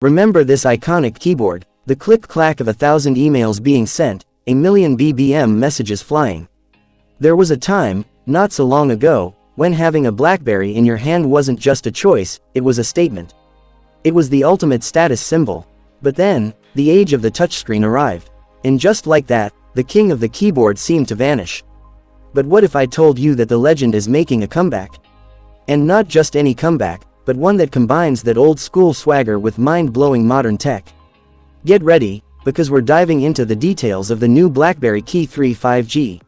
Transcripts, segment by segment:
Remember this iconic keyboard, the click-clack of 1,000 emails being sent, a million BBM messages flying. There was a time, not so long ago, when having a BlackBerry in your hand wasn't just a choice, it was a statement. It was the ultimate status symbol. But then, the age of the touchscreen arrived. And just like that, the king of the keyboard seemed to vanish. But what if I told you that the legend is making a comeback? And not just any comeback, but one that combines that old-school swagger with mind-blowing modern tech. Get ready, because we're diving into the details of the new BlackBerry Key3 5G.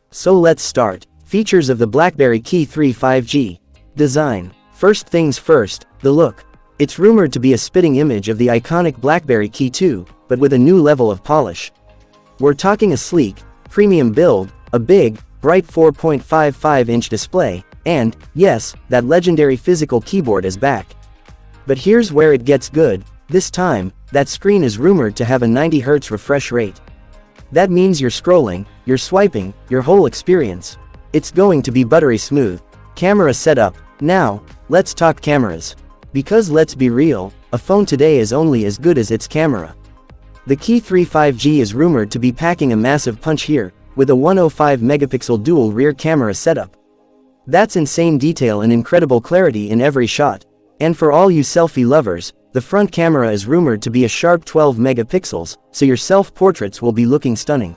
So let's start. Features of the BlackBerry Key3 5G. Design. First things first, the look. It's rumored to be a spitting image of the iconic BlackBerry Key2, but with a new level of polish. We're talking a sleek, premium build, a big, bright 4.55-inch display, and, yes, that legendary physical keyboard is back. But here's where it gets good. This time, that screen is rumored to have a 90 Hz refresh rate. That means you're scrolling, you're swiping, your whole experience. It's going to be buttery smooth. Camera setup. Now, let's talk cameras. Because let's be real, a phone today is only as good as its camera. The Key3 5G is rumored to be packing a massive punch here, with a 105-megapixel dual rear camera setup. That's insane detail and incredible clarity in every shot. And for all you selfie lovers, the front camera is rumored to be a sharp 12 megapixels, so your self-portraits will be looking stunning.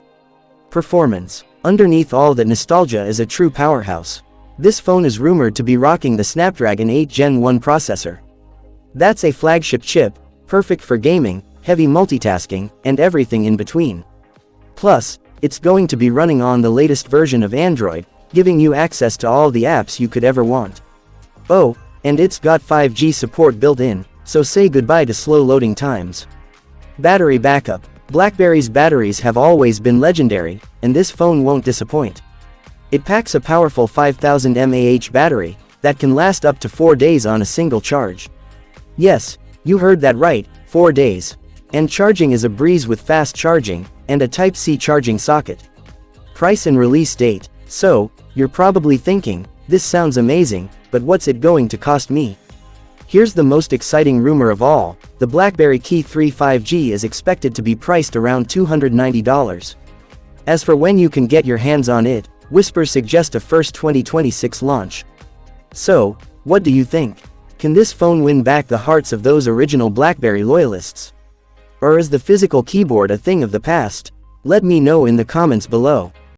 Performance. Underneath all that nostalgia is a true powerhouse. This phone is rumored to be rocking the Snapdragon 8 Gen 1 processor. That's a flagship chip, perfect for gaming, heavy multitasking, and everything in between. Plus, it's going to be running on the latest version of Android, giving you access to all the apps you could ever want. Oh, and it's got 5G support built in, so say goodbye to slow loading times. Battery backup. BlackBerry's batteries have always been legendary, and this phone won't disappoint. It packs a powerful 5000 mAh battery that can last up to 4 days on a single charge. Yes, you heard that right, 4 days. And charging is a breeze with fast charging and a Type-C charging socket. Price and release date. So, you're probably thinking, this sounds amazing, but what's it going to cost me? Here's the most exciting rumor of all, the BlackBerry Key3 5G is expected to be priced around $290. As for when you can get your hands on it, whispers suggest a first 2026 launch. So, what do you think? Can this phone win back the hearts of those original BlackBerry loyalists? Or is the physical keyboard a thing of the past? Let me know in the comments below.